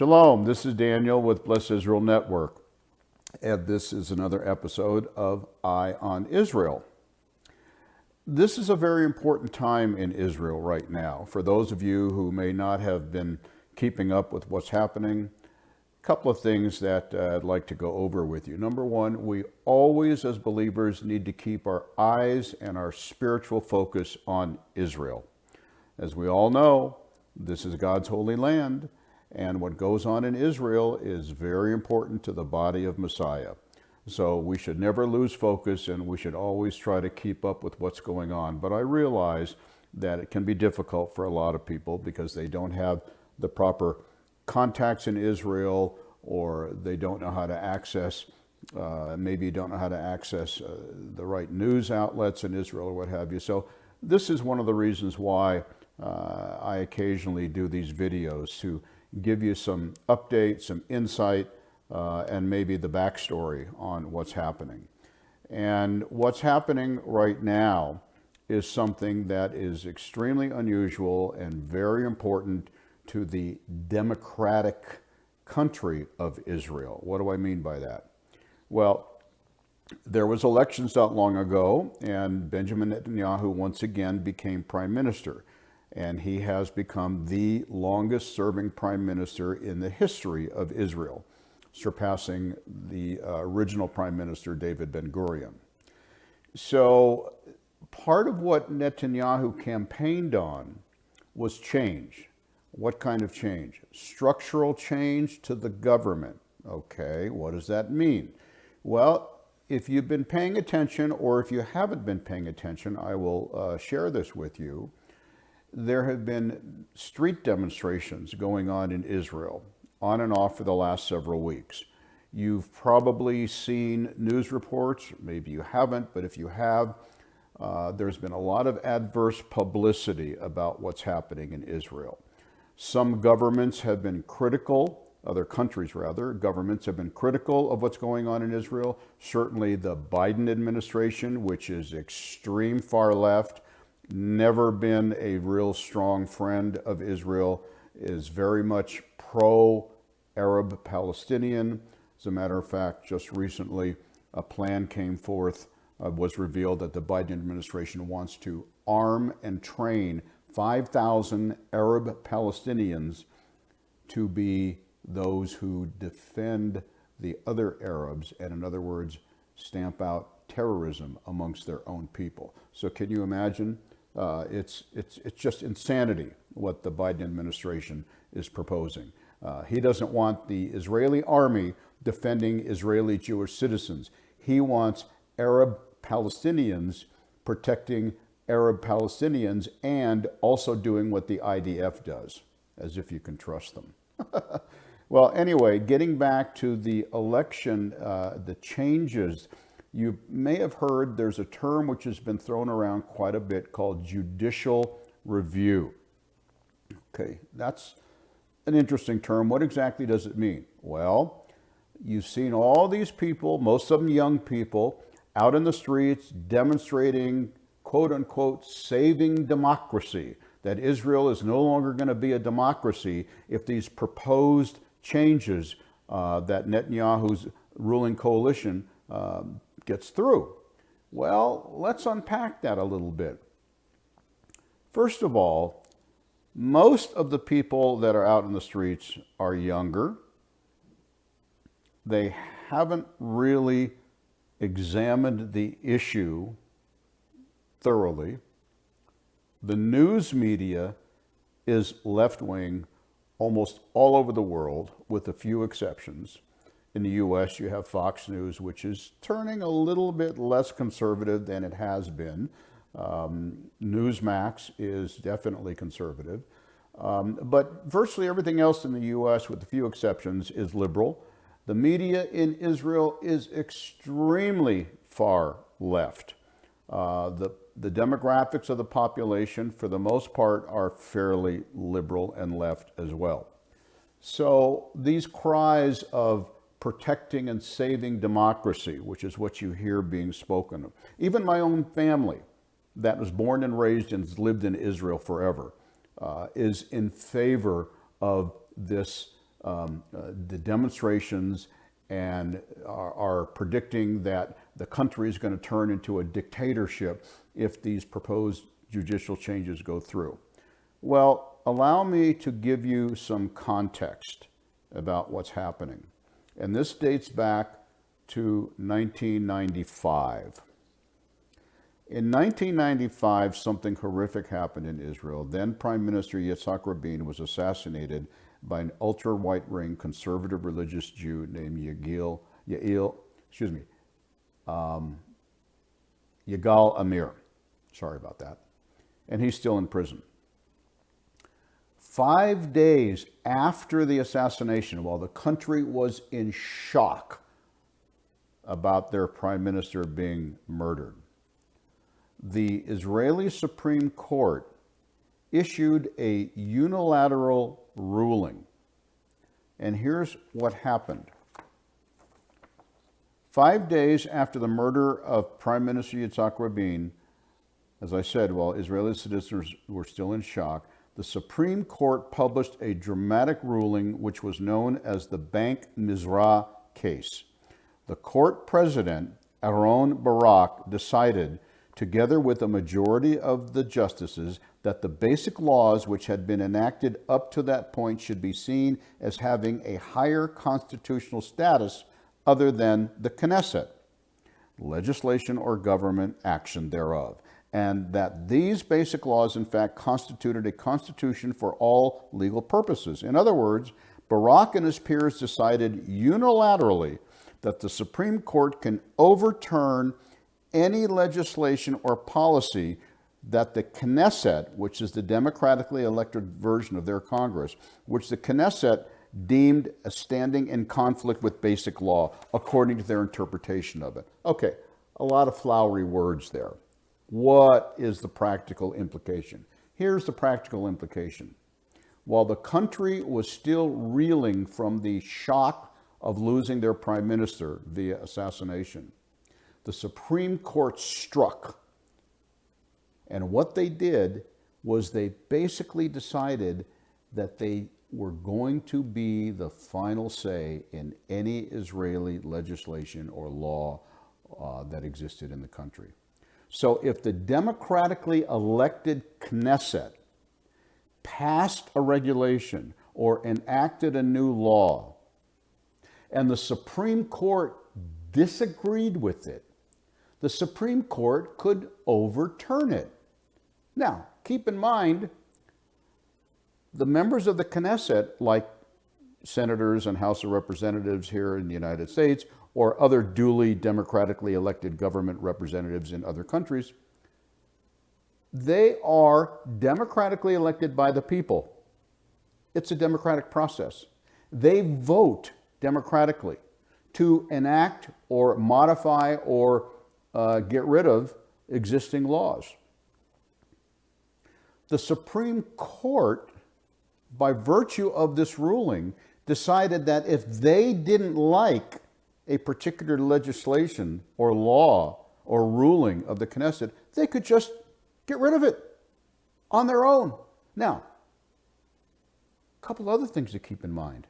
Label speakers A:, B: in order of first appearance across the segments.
A: Shalom, this is Daniel with Bless Israel Network, and this is another episode of Eye on Israel. This is a very important time in Israel right now. For those of you who may not have been keeping up with what's happening, a couple of things that I'd like to go over with you. Number one, we always as believers need to keep our eyes and our spiritual focus on Israel. As we all know, this is God's holy land. And what goes on in Israel is very important to the body of Messiah. So we should never lose focus, and we should always try to keep up with what's going on. But I realize that it can be difficult for a lot of people because they don't have the proper contacts in Israel, or they don't know how to access, maybe don't know how to access the right news outlets in Israel or what have you. So this is one of the reasons why I occasionally do these videos, to give you some updates, some insight, and maybe the backstory on what's happening. And what's happening right now is something that is extremely unusual and very important to the democratic country of Israel. What do I mean by that? Well, there was elections not long ago, and Benjamin Netanyahu once again became prime minister. And he has become the longest serving prime minister in the history of Israel, surpassing the original prime minister, David Ben-Gurion. So part of what Netanyahu campaigned on was change. What kind of change? Structural change to the government. Okay, what does that mean? Well, if you've been paying attention, or if you haven't been paying attention, I will share this with you. There have been street demonstrations going on in Israel, on and off for the last several weeks. You've probably seen news reports, maybe you haven't, but if you have, there's been a lot of adverse publicity about what's happening in Israel. Some governments have been critical, other countries rather, governments have been critical of what's going on in Israel. Certainly the Biden administration, which is extreme far left, never been a real strong friend of Israel, is very much pro-Arab Palestinian. As a matter of fact, just recently a plan came forth, was revealed that the Biden administration wants to arm and train 5,000 Arab Palestinians to be those who defend the other Arabs, and in other words, stamp out terrorism amongst their own people. So can you imagine? It's just insanity what the Biden administration is proposing. He doesn't want the Israeli army defending Israeli Jewish citizens. He wants Arab Palestinians protecting Arab Palestinians, and also doing what the IDF does, as if you can trust them. Well, anyway, getting back to the election, the changes. You may have heard there's a term which has been thrown around quite a bit called judicial review. Okay, that's an interesting term. What exactly does it mean? Well, you've seen all these people, most of them young people, out in the streets demonstrating, quote unquote, saving democracy, that Israel is no longer going to be a democracy if these proposed changes that Netanyahu's ruling coalition gets through. Well, let's unpack that a little bit. First of all, most of the people that are out in the streets are younger. They haven't really examined the issue thoroughly. The news media is left-wing almost all over the world, with a few exceptions. In the U.S., you have Fox News, which is turning a little bit less conservative than it has been. Newsmax is definitely conservative. But virtually everything else in the U.S., with a few exceptions, is liberal. The media in Israel is extremely far left. The demographics of the population, for the most part, are fairly liberal and left as well. So these cries of protecting and saving democracy, which is what you hear being spoken of. Even my own family, that was born and raised and has lived in Israel forever, is in favor of this the demonstrations and are predicting that the country is going to turn into a dictatorship if these proposed judicial changes go through. Well, allow me to give you some context about what's happening. And this dates back to 1995. In 1995, something horrific happened in Israel. Then Prime Minister Yitzhak Rabin was assassinated by an ultra-right-wing conservative religious Jew named Yigal Amir. Sorry about that. And he's still in prison. 5 days after the assassination, while the country was in shock about their prime minister being murdered, the Israeli Supreme Court issued a unilateral ruling. And here's what happened. 5 days after the murder of Prime Minister Yitzhak Rabin, as I said, while Israeli citizens were still in shock, the Supreme Court published a dramatic ruling which was known as the Bank Mizrah case. The court president, Aaron Barak, decided, together with a majority of the justices, that the basic laws which had been enacted up to that point should be seen as having a higher constitutional status other than the Knesset, legislation or government action thereof, and that these basic laws, in fact, constituted a constitution for all legal purposes. In other words, Barak and his peers decided unilaterally that the Supreme Court can overturn any legislation or policy that the Knesset, which is the democratically elected version of their Congress, which the Knesset deemed as standing in conflict with basic law, according to their interpretation of it. Okay, a lot of flowery words there. What is the practical implication? Here's the practical implication. While the country was still reeling from the shock of losing their prime minister via assassination, the Supreme Court struck. And what they did was they basically decided that they were going to be the final say in any Israeli legislation or law that existed in the country. So if the democratically elected Knesset passed a regulation or enacted a new law, and the Supreme Court disagreed with it, the Supreme Court could overturn it. Now, keep in mind, the members of the Knesset, like senators and House of Representatives here in the United States, or other duly democratically elected government representatives in other countries, they are democratically elected by the people. It's a democratic process. They vote democratically to enact or modify or get rid of existing laws. The Supreme Court, by virtue of this ruling, decided that if they didn't like a particular legislation or law or ruling of the Knesset, they could just get rid of it on their own. Now, a couple other things to keep in mind.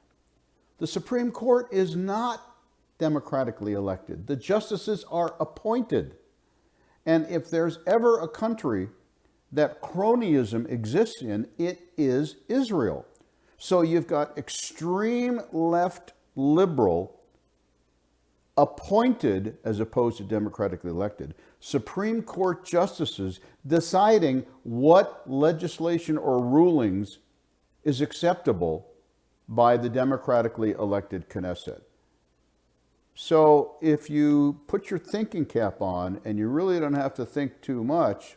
A: The Supreme Court is not democratically elected. The justices are appointed. And if there's ever a country that cronyism exists in, it is Israel. So you've got extreme left liberal appointed, as opposed to democratically elected, Supreme Court justices deciding what legislation or rulings is acceptable by the democratically elected Knesset. So if you put your thinking cap on, and you really don't have to think too much,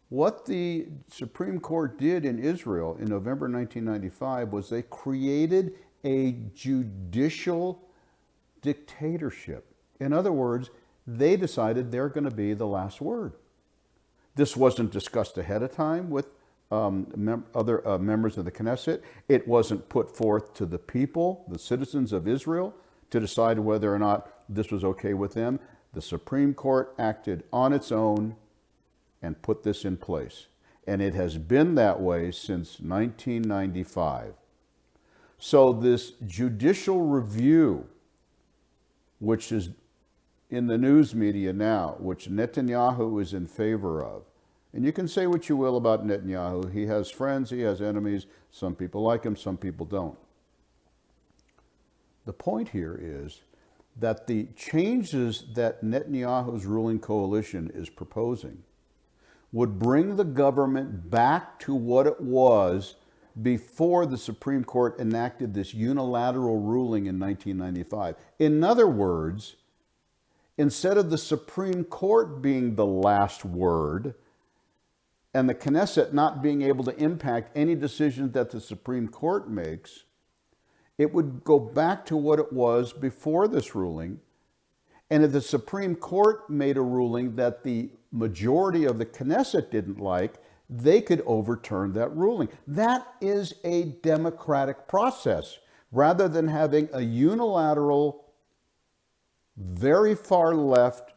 A: what the Supreme Court did in Israel in November 1995 was they created a judicial dictatorship. In other words, they decided they're going to be the last word. This wasn't discussed ahead of time with other members of the Knesset. It wasn't put forth to the people, the citizens of Israel, to decide whether or not this was okay with them. The Supreme Court acted on its own and put this in place. And it has been that way since 1995. So this judicial review, which is in the news media now, which Netanyahu is in favor of, and you can say what you will about Netanyahu. He has friends, he has enemies. Some people like him, some people don't. The point here is that the changes that Netanyahu's ruling coalition is proposing would bring the government back to what it was before the Supreme Court enacted this unilateral ruling in 1995. In other words, instead of the Supreme Court being the last word and the Knesset not being able to impact any decision that the Supreme Court makes, it would go back to what it was before this ruling. And if the Supreme Court made a ruling that the majority of the Knesset didn't like, they could overturn that ruling. That is a democratic process, rather than having a unilateral, very far left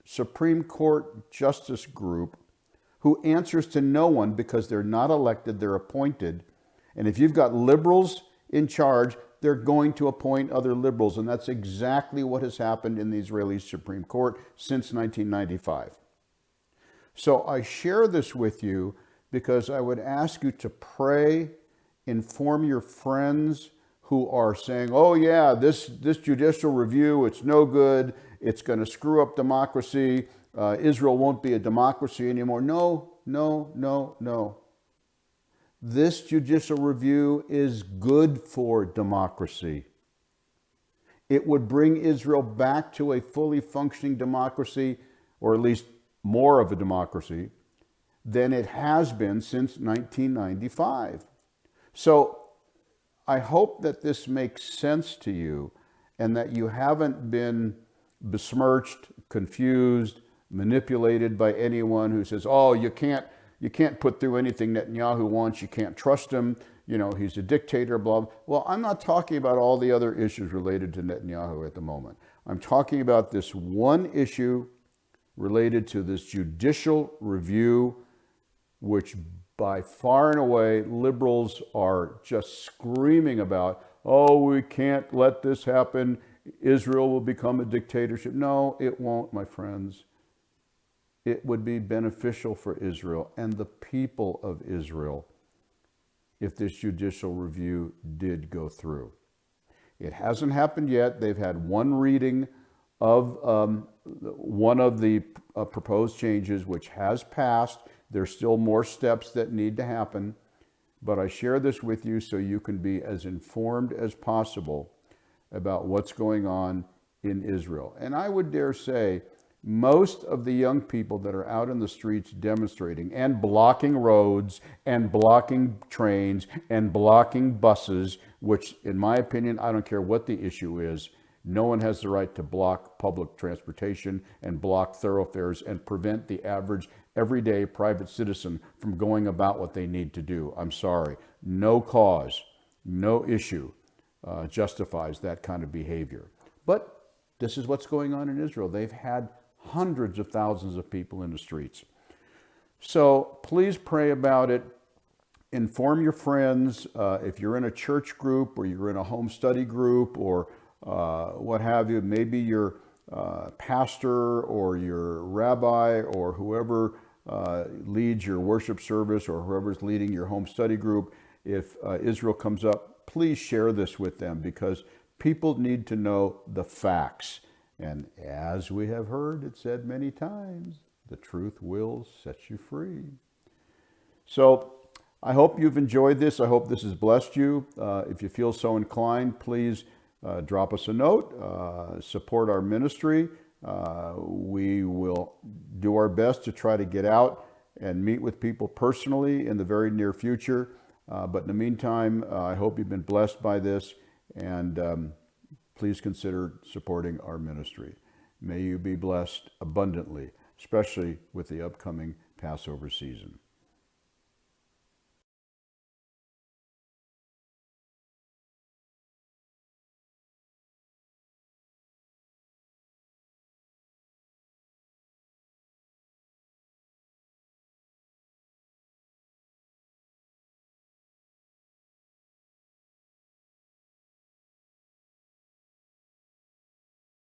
A: Supreme Court justice group who answers to no one because they're not elected, they're appointed. And if you've got liberals in charge, they're going to appoint other liberals. And that's exactly what has happened in the Israeli Supreme Court since 1995. So I share this with you because I would ask you to pray, inform your friends who are saying, oh yeah, this judicial review, it's no good, it's going to screw up democracy, Israel won't be a democracy anymore. No, no, no, no. This judicial review is good for democracy. It would bring Israel back to a fully functioning democracy, or at least more of a democracy, than it has been since 1995. So I hope that this makes sense to you and that you haven't been besmirched, confused, manipulated by anyone who says, oh, you can't put through anything Netanyahu wants, you can't trust him, he's a dictator, blah, blah. Well, I'm not talking about all the other issues related to Netanyahu at the moment. I'm talking about this one issue related to this judicial review, which by far and away liberals are just screaming about. Oh, we can't let this happen. Israel will become a dictatorship. No, it won't, my friends. It would be beneficial for Israel and the people of Israel if this judicial review did go through. It hasn't happened yet. They've had one reading of one of the proposed changes, which has passed. There's still more steps that need to happen, but I share this with you so you can be as informed as possible about what's going on in Israel. And I would dare say, most of the young people that are out in the streets demonstrating and blocking roads and blocking trains and blocking buses, which in my opinion, I don't care what the issue is, no one has the right to block public transportation and block thoroughfares and prevent the average everyday private citizen from going about what they need to do. I'm sorry. No cause, no issue justifies that kind of behavior. But this is what's going on in Israel. They've had hundreds of thousands of people in the streets. So please pray about it. Inform your friends. If you're in a church group or you're in a home study group or what have you, maybe your pastor or your rabbi or whoever leads your worship service or whoever's leading your home study group, if Israel comes up, please share this with them because people need to know the facts. And as we have heard it said many times, the truth will set you free. So I hope you've enjoyed this. I hope this has blessed you. If you feel so inclined, please drop us a note, support our ministry. We will do our best to try to get out and meet with people personally in the very near future. But in the meantime, I hope you've been blessed by this, and please consider supporting our ministry. May you be blessed abundantly, especially with the upcoming Passover season.